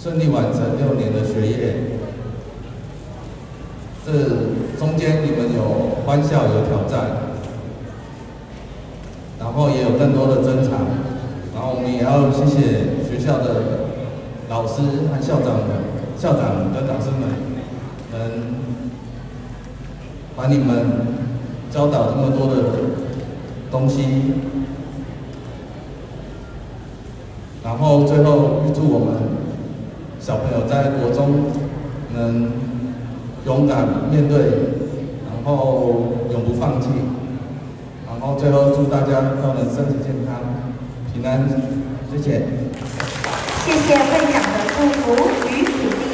顺利完成6年的学业。这中间你们有欢笑，有挑战，然后也有更多的珍藏。然后我们也要谢谢学校的老师和校长跟导师们，把你们教导这么多的东西。然后最后预祝我们小朋友在国中能勇敢面对，然后永不放弃。然后最后祝大家都能身体健康、平安，谢谢。谢谢会长的祝福与鼓励。